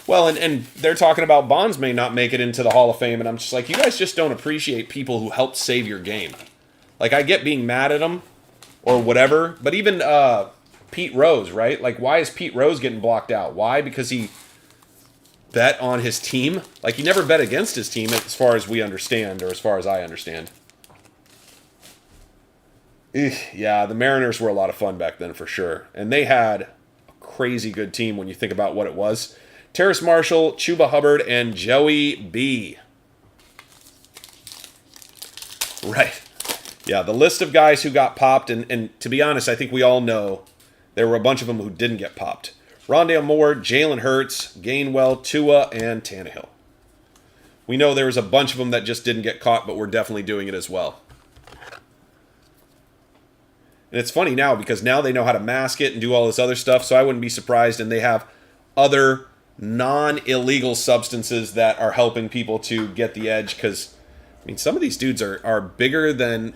Well, and they're talking about Bonds may not make it into the Hall of Fame, and I'm just like, you guys just don't appreciate people who helped save your game. Like, I get being mad at them or whatever, but even Pete Rose, right? Like, why is Pete Rose getting blocked out? Why? Because he bet on his team? Like, he never bet against his team as far as we understand, or as far as I understand. Yeah, the Mariners were a lot of fun back then for sure. And they had a crazy good team when you think about what it was. Terrace Marshall, Chuba Hubbard, and Joey B. Right. Yeah, the list of guys who got popped, and to be honest, I think we all know there were a bunch of them who didn't get popped. Rondale Moore, Jalen Hurts, Gainwell, Tua, and Tannehill. We know there was a bunch of them that just didn't get caught, but we're definitely doing it as well. And it's funny now because now they know how to mask it and do all this other stuff, so I wouldn't be surprised, and they have other non-illegal substances that are helping people to get the edge, because I mean, some of these dudes are bigger than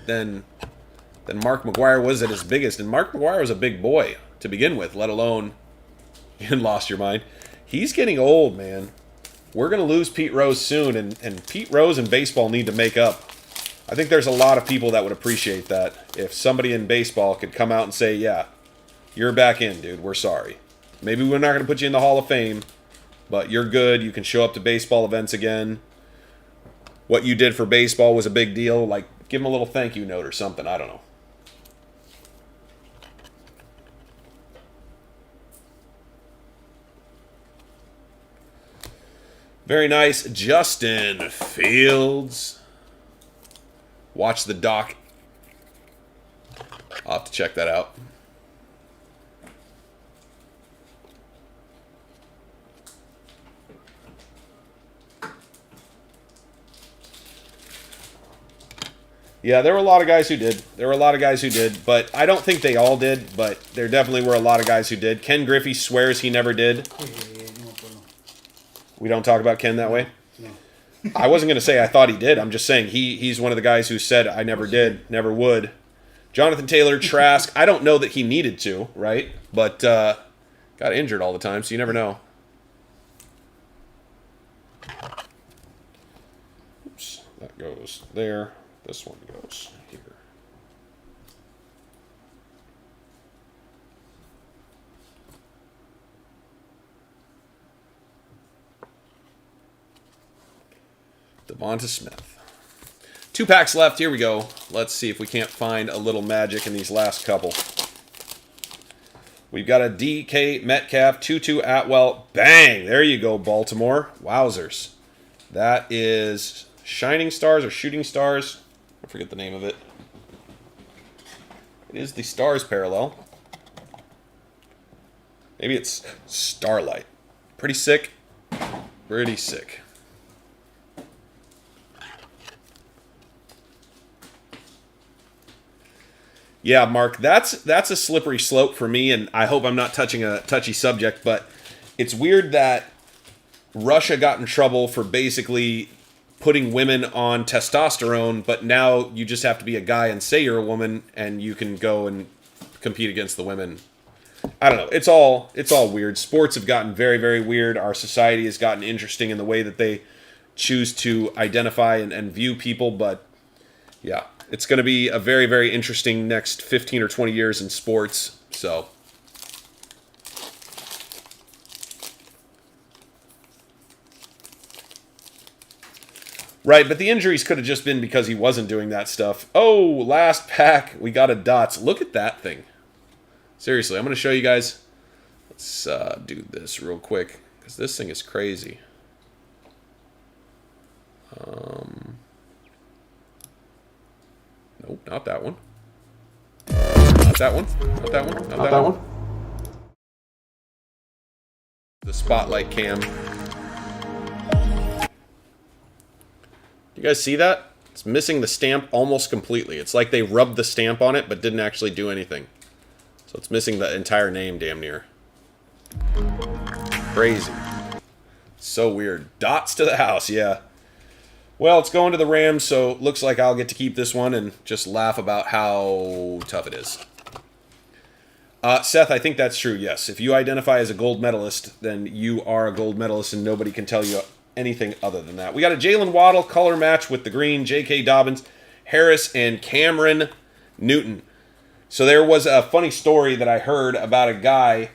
Mark McGuire was at his biggest, and Mark McGuire was a big boy to begin with, let alone and lost your mind. He's getting old, man. We're going to lose Pete Rose soon, and Pete Rose and baseball need to make up. I think there's a lot of people that would appreciate that if somebody in baseball could come out and say, yeah, you're back in, dude. We're sorry. Maybe we're not going to put you in the Hall of Fame, but you're good. You can show up to baseball events again. What you did for baseball was a big deal. Like, give him a little thank you note or something. I don't know. Very nice. Justin Fields. Watch the doc. I'll have to check that out. Yeah, there were a lot of guys who did. But I don't think they all did, but there definitely were a lot of guys who did. Ken Griffey swears he never did. We don't talk about Ken that way? No. I wasn't going to say I thought he did. I'm just saying he's one of the guys who said I never did, never would. Jonathan Taylor, Trask. I don't know that he needed to, right? But got injured all the time, so you never know. Oops, that goes there. This one goes here. Devonta Smith. 2 packs left. Here we go. Let's see if we can't find a little magic in these last couple. We've got a DK Metcalf, Tutu Atwell. Bang! There you go, Baltimore. Wowzers. That is Shining Stars or Shooting Stars. I forget the name of it. It is the Stars parallel. Maybe it's Starlight. Pretty sick. Pretty sick. Yeah, Mark, that's a slippery slope for me, and I hope I'm not touching a touchy subject, but it's weird that Russia got in trouble for basically putting women on testosterone, but now you just have to be a guy and say you're a woman, and you can go and compete against the women. I don't know. It's all weird. Sports have gotten very, very weird. Our society has gotten interesting in the way that they choose to identify and view people, but yeah, it's going to be a very, very interesting next 15 or 20 years in sports, so... Right, but the injuries could have just been because he wasn't doing that stuff. Oh, last pack. We got a dots. Look at that thing. Seriously, I'm going to show you guys. Let's do this real quick, because this thing is crazy. Nope, not that one. Not that one. Not that one. Not that one. The spotlight cam. You guys see that? It's missing the stamp almost completely. It's like they rubbed the stamp on it but didn't actually do anything. So it's missing the entire name damn near. Crazy. So weird. Dots to the house, yeah. Well, it's going to the Rams, so looks like I'll get to keep this one and just laugh about how tough it is. Seth, I think that's true, yes. If you identify as a gold medalist, then you are a gold medalist and nobody can tell you anything other than that. We got a Jalen Waddle color match with the green, J.K. Dobbins, Harris, and Cameron Newton. So there was a funny story that I heard about a guy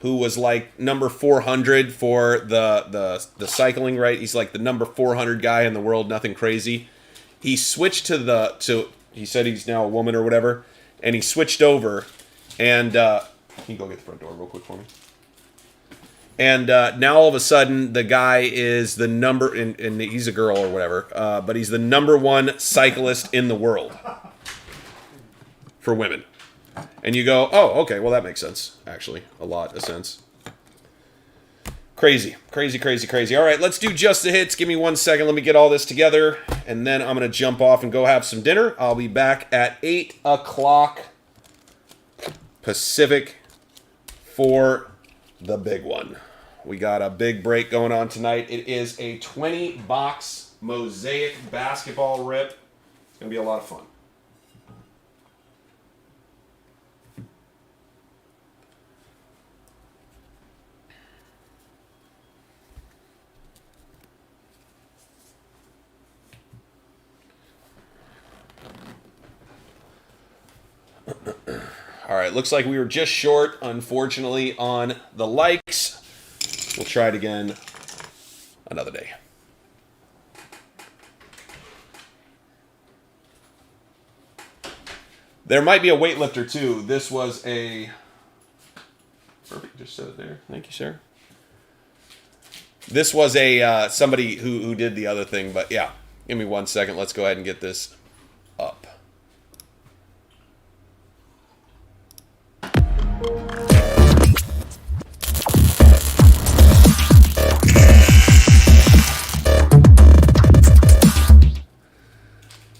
who was like number 400 for the cycling, right? He's like the number 400 guy in the world, nothing crazy. He switched to he said he's now a woman or whatever, and he switched over, and can you go get the front door real quick for me? And now all of a sudden the guy is the number, and he's a girl or whatever, but he's the number 1 cyclist in the world for women. And you go, oh, okay, well, that makes sense, actually. A lot of sense. Crazy, crazy, crazy, crazy. All right, let's do just the hits. Give me 1 second. Let me get all this together, and then I'm going to jump off and go have some dinner. I'll be back at 8 o'clock Pacific for the big one. We got a big break going on tonight. It is a 20-box Mosaic basketball rip. It's going to be a lot of fun. All right, looks like we were just short, unfortunately, on the likes. We'll try it again another day. There might be a weightlifter, too. This was a... Perfect, just set it there. Thank you, sir. This was a somebody who did the other thing, but yeah. Give me 1 second. Let's go ahead and get this up.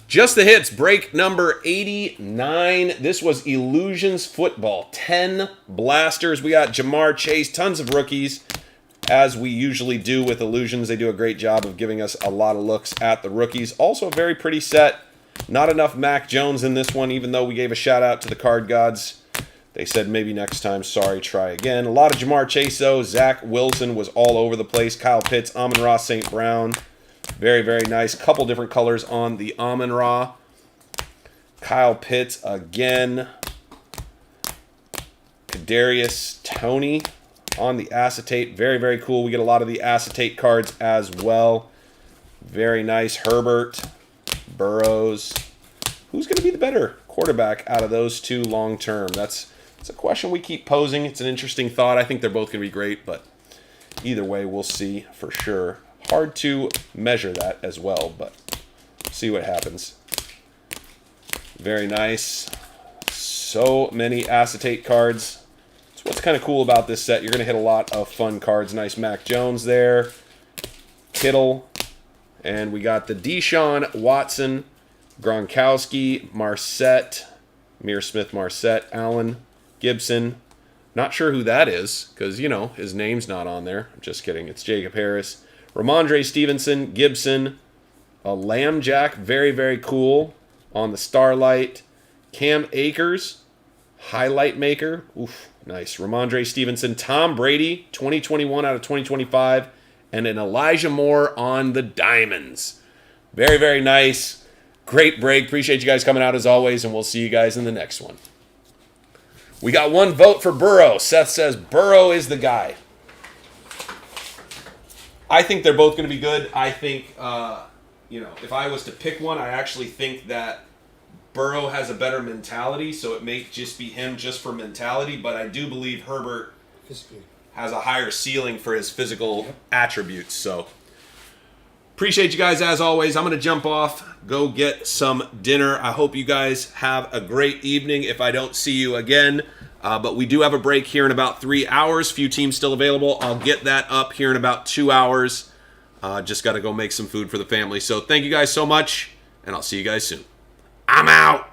Just the hits, break number 89. This was Illusions Football. 10 blasters. We got Jamar Chase, tons of rookies. As we usually do with Illusions, they do a great job of giving us a lot of looks at the rookies. Also a very pretty set. Not enough Mac Jones in this one, even though we gave a shout out to the card gods. They said maybe next time, sorry, try again. A lot of Jamar Chase, though. Zach Wilson was all over the place. Kyle Pitts, Amon-Ra St. Brown. Very, very nice. Couple different colors on the Amon-Ra. Kyle Pitts again. Kadarius Toney on the acetate. Very, very cool. We get a lot of the acetate cards as well. Very nice. Herbert, Burrows. Who's going to be the better quarterback out of those two long term? That's a question we keep posing. It's an interesting thought. I think they're both going to be great, but either way, we'll see for sure. Hard to measure that as well, but see what happens. Very nice. So many acetate cards. That's what's kind of cool about this set. You're going to hit a lot of fun cards. Nice Mac Jones there. Kittle. And we got the Deshaun Watson, Gronkowski, Marset, Mir Smith-Marset, Allen, Gibson. Not sure who that is because, you know, his name's not on there. I'm just kidding. It's Jacob Harris. Ramondre Stevenson, Gibson, a Lamb Jack, very, very cool on the Starlight. Cam Akers, Highlight Maker, oof, nice. Ramondre Stevenson, Tom Brady, 2021 out of 2025, and an Elijah Moore on the Diamonds. Very, very nice. Great break. Appreciate you guys coming out as always, and we'll see you guys in the next one. We got one vote for Burrow. Seth says Burrow is the guy. I think they're both going to be good. I think, if I was to pick one, I actually think that Burrow has a better mentality, so it may just be him just for mentality, but I do believe Herbert has a higher ceiling for his physical attributes. So appreciate you guys as always. I'm going to jump off, go get some dinner. I hope you guys have a great evening if I don't see you again. But we do have a break here in about 3 hours. Few teams still available. I'll get that up here in about 2 hours. Just got to go make some food for the family. So thank you guys so much, and I'll see you guys soon. I'm out.